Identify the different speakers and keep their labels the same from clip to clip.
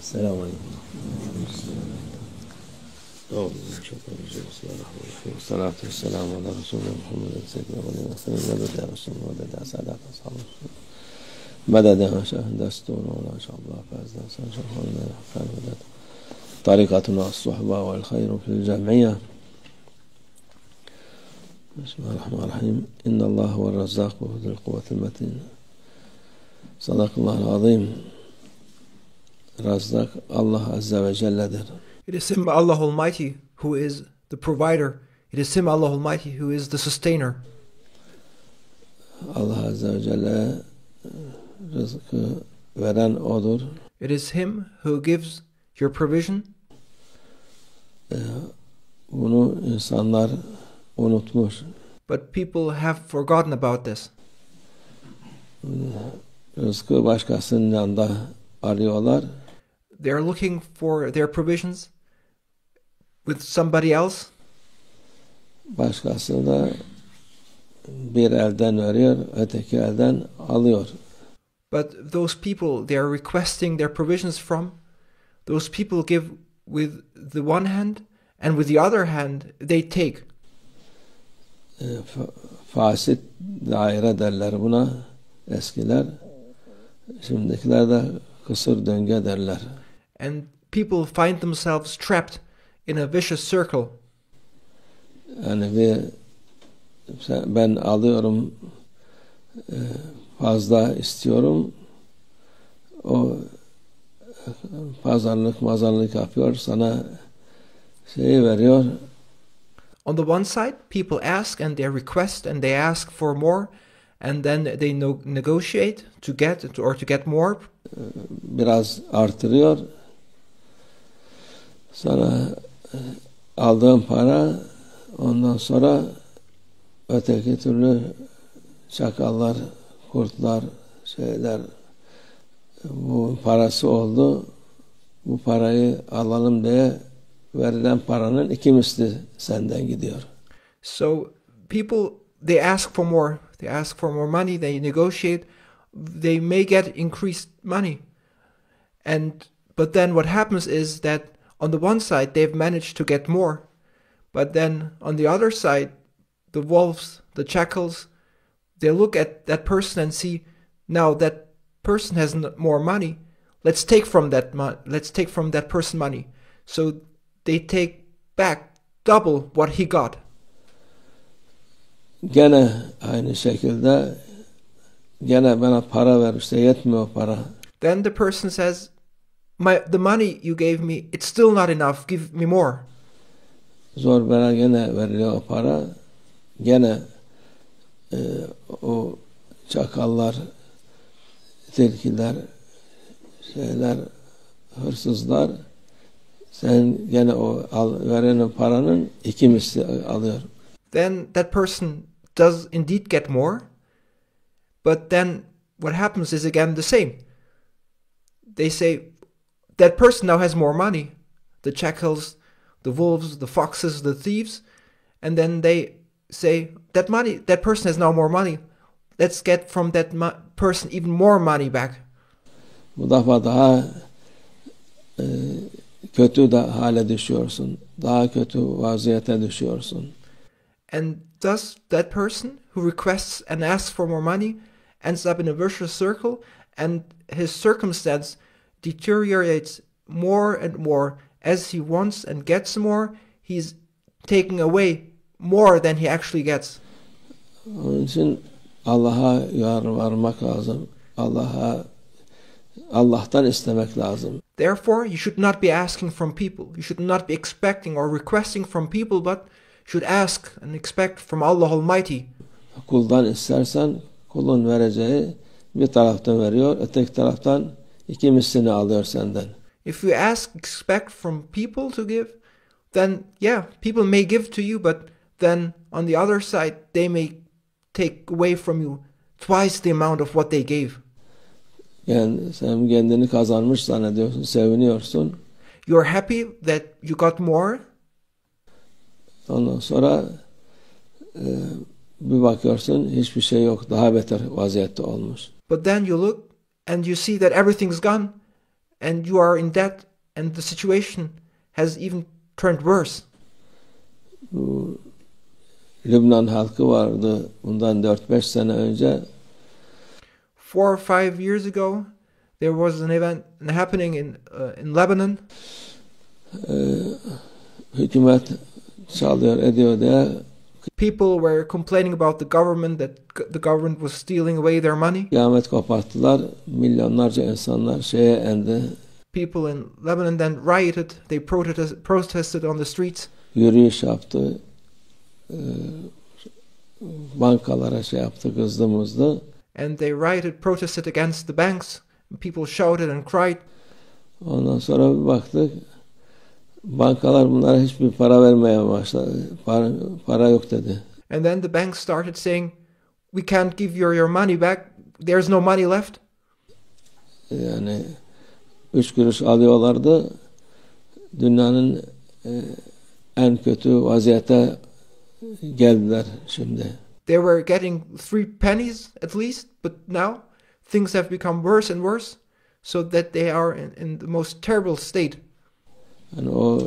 Speaker 1: Selamun Aleyküm. Salatu vesselamu ala Resulü Muhammedin seyyidina ve aleyhi ve sellem ve Resulü ve dede sadat ashabı mededen şahın desturu ve şallah fazdan sanşahın ve hakkani ve dede tarikatuna as-suhba vel hayru fil cemiyye. Bismillahirrahmanirrahim. İnnallâhu ve razzâku zul kuvvetil metin. Sadakallahul azim. Razzak Allah Azze ve Celle'dir.
Speaker 2: It is Him, Allah Almighty, who is the provider. It is Him, Allah Almighty, who is the sustainer.
Speaker 1: Allah Azze ve Celle rızkı veren O'dur.
Speaker 2: It is Him who gives your provision.
Speaker 1: Bunu insanlar unutmuş.
Speaker 2: But people have forgotten about this.
Speaker 1: Rızkı başkasının yanında arıyorlar.
Speaker 2: They are looking for their provisions with somebody else.
Speaker 1: Başkası da bir elden veriyor, öteki elden alıyor.
Speaker 2: But those people they are requesting their provisions from, those people give with the one hand, and with the other hand they take.
Speaker 1: Fasit daire derler buna eskiler. Şimdikiler de kısır döngü derler.
Speaker 2: And people find themselves trapped in a vicious circle.
Speaker 1: Yani ben alıyorum, fazla istiyorum, o pazarlık yapıyor, sana şeyi veriyor.
Speaker 2: On the one side, people ask and they request and they ask for more, and then they negotiate to get more.
Speaker 1: Biraz artırıyor. Sonra aldığım para, ondan sonra öteki türlü çakallar, kurtlar, şeyler, bu parası oldu, bu parayı alalım diye verilen paranın 2 misli senden gidiyor.
Speaker 2: So people, they ask for more. They ask for more money, they negotiate, they may get increased money. But then what happens is that on the one side they've managed to get more, but then on the other side the wolves, the jackals, they look at that person and see, now that person has more money, let's take from that person money. So they take back double what he got.
Speaker 1: Gene aynı şekilde gene bana para verirse yetmiyor para.
Speaker 2: Then the person says, the money you gave me, it's still not enough, give me more.
Speaker 1: Zor bela gene veriliyor o para. Gene o çakallar, tilkiler, şeyler, hırsızlar sen gene o verenin paranın 2 misli alıyor.
Speaker 2: Then that person does indeed get more, but then what happens is again the same. They say, that person now has more money, the jackals, the wolves, the foxes, the thieves, and then they say, that person has now more money, let's get from that person even more money back.
Speaker 1: Bu defa daha kötü de hale düşüyorsun, daha kötü vaziyete düşüyorsun.
Speaker 2: And thus that person who requests and asks for more money ends up in a vicious circle, and his circumstance deteriorates more and more. As he wants and gets more, he's taking away more than he actually gets.
Speaker 1: Onun için Allah'a yalvarmak lazım. Allah'tan istemek lazım.
Speaker 2: Therefore, you should not be asking from people. You should not be expecting or requesting from people, but should ask and expect from Allah Almighty.
Speaker 1: Kuldan istersen kulun vereceği bir taraftan veriyor, öteki taraftan 2 mislini alıyor senden.
Speaker 2: If you expect from people to give, then yeah, people may give to you, but then on the other side, they may take away from you twice the amount of what they gave.
Speaker 1: Yani sen kendini kazanmış zannediyorsun, seviniyorsun.
Speaker 2: You're happy that you got more.
Speaker 1: Ondan sonra bir bakıyorsun hiçbir şey yok, daha beter vaziyette olmuş.
Speaker 2: But then you look and you see that everything's gone, and you are in debt, and the situation has even turned worse.
Speaker 1: Bu Lübnan halkı vardı bundan 4-5 sene önce.
Speaker 2: 4 or 5 years ago, there was an event happening in Lebanon.
Speaker 1: Hükümet çalıyor ediyor diye
Speaker 2: People were complaining about the government, that the government was stealing away their money.
Speaker 1: kıyamet koparttılar. Milyonlarca insanlar şeye endi.
Speaker 2: People in Lebanon then rioted. They protested on the streets.
Speaker 1: Yürüyüş yaptı. Bankalara şey yaptı, kızdımızdı.
Speaker 2: And they rioted, protested against the banks. People shouted and cried.
Speaker 1: Ondan sonra bir baktık. Bankalar bunlara hiçbir para vermeye başladı. Para yok dedi.
Speaker 2: And then the banks started saying, "We can't give your money back. There's no money left."
Speaker 1: Yani 3 kuruş alıyorlardı. Dünyanın en kötü vaziyete geldiler şimdi.
Speaker 2: They were getting 3 pennies at least, but now things have become worse and worse, so that they are in the most terrible state.
Speaker 1: Yani o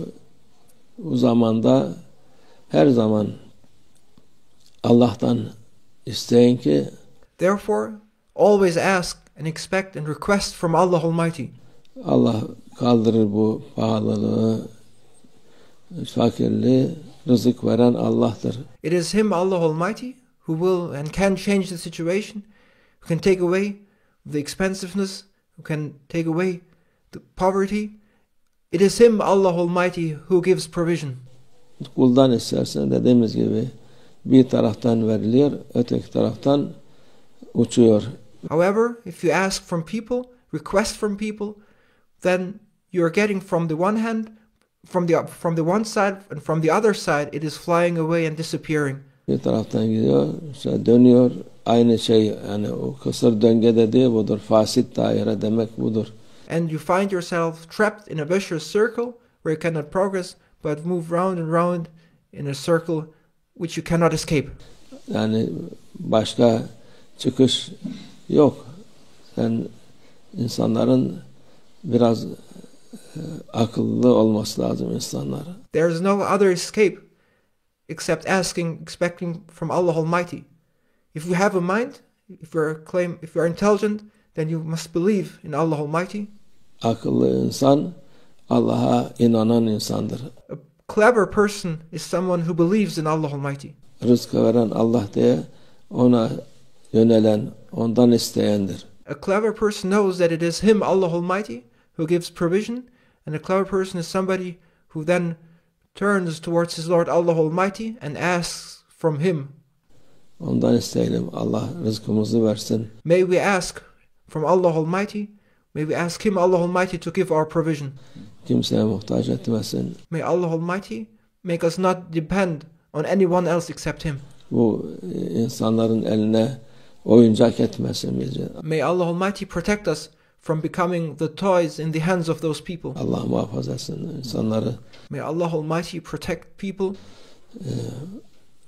Speaker 1: zamanda her zaman Allah'tan isteyin ki,
Speaker 2: Therefore, always ask and expect and request from Allah Almighty.
Speaker 1: Allah kaldırır bu pahalılığı, fakirliği, rızık veren Allah'tır.
Speaker 2: It is Him, Allah Almighty, who will and can change the situation, who can take away the expensiveness, who can take away the poverty. It is Him, Allah Almighty, who gives provision.
Speaker 1: Kuldan istersen dediğimiz gibi bir taraftan veriliyor, öteki taraftan uçuyor.
Speaker 2: However, if you ask from people, request from people, then you are getting from the one hand, from the one side, and from the other side, it is flying away and disappearing.
Speaker 1: Bir taraftan gidiyor, işte dönüyor, aynı şey, yani o kısır döngü dediği budur, fasit daire demek budur.
Speaker 2: And you find yourself trapped in a vicious circle where you cannot progress, but move round and round in a circle which you cannot escape.
Speaker 1: Yani başka çıkış yok. Sen insanların biraz akıllı olması lazım insanlara.
Speaker 2: There is no other escape except expecting from Allah Almighty. If you have a mind, if you are intelligent, then you must believe in Allah Almighty.
Speaker 1: Akıllı insan Allah'a inanan insandır.
Speaker 2: A clever person is someone who believes in Allah Almighty.
Speaker 1: Rızkı veren Allah diye ona yönelen, ondan isteyendir.
Speaker 2: A clever person knows that it is Him, Allah Almighty, who gives provision, and a clever person is somebody who then turns towards his Lord Allah Almighty and asks from Him.
Speaker 1: Ondan isteyelim, Allah rızkımızı versin.
Speaker 2: May we ask from Allah Almighty, may we ask Him, Allah Almighty, to give our provision.
Speaker 1: Kimseye muhtaç etmesin.
Speaker 2: May Allah Almighty make us not depend on anyone else except Him.
Speaker 1: Bu insanların eline oyuncak etmesin bizi.
Speaker 2: May Allah Almighty protect us from becoming the toys in the hands of those people.
Speaker 1: Allah muhafaza etsin insanları.
Speaker 2: May Allah Almighty protect people.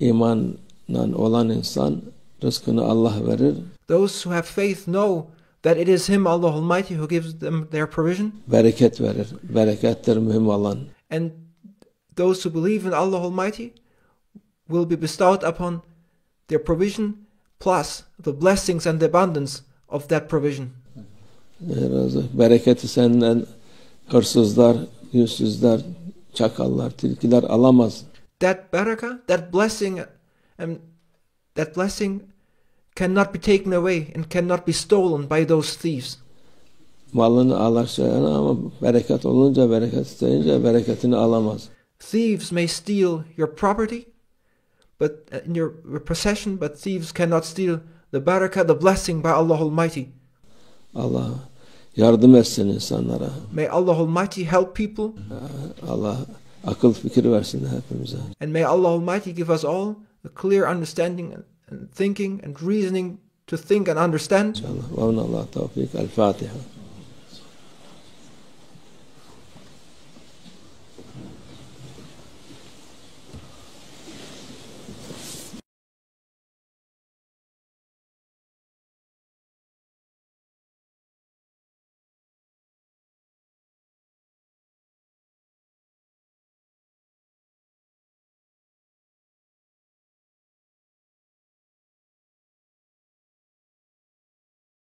Speaker 1: İmanla olan insan rızkını Allah verir.
Speaker 2: Those who have faith know that it is Him, Allah Almighty, who gives them their provision.
Speaker 1: Bereket verir. Berekettir mühim olan.
Speaker 2: And those who believe in Allah Almighty will be bestowed upon their provision plus the blessings and the abundance of that provision.
Speaker 1: Bereketi senden hırsızlar, yüzsüzler, çakallar, tilkiler alamaz.
Speaker 2: That barakah, that blessing cannot be taken away and cannot be stolen by those thieves.
Speaker 1: Malını alar şeyini ama bereket olunca, bereket isteyince bereketini alamaz.
Speaker 2: Thieves may steal your property, but in your possession, but thieves cannot steal the barakah, the blessing by Allah Almighty.
Speaker 1: Allah yardım etsin insanlara.
Speaker 2: May Allah Almighty help people.
Speaker 1: Allah akıl fikir versin hepimize.
Speaker 2: And may Allah Almighty give us all a clear understanding and thinking and reasoning to think and understand.
Speaker 1: İnşallah. Ve Allah tevfik. El Fatiha.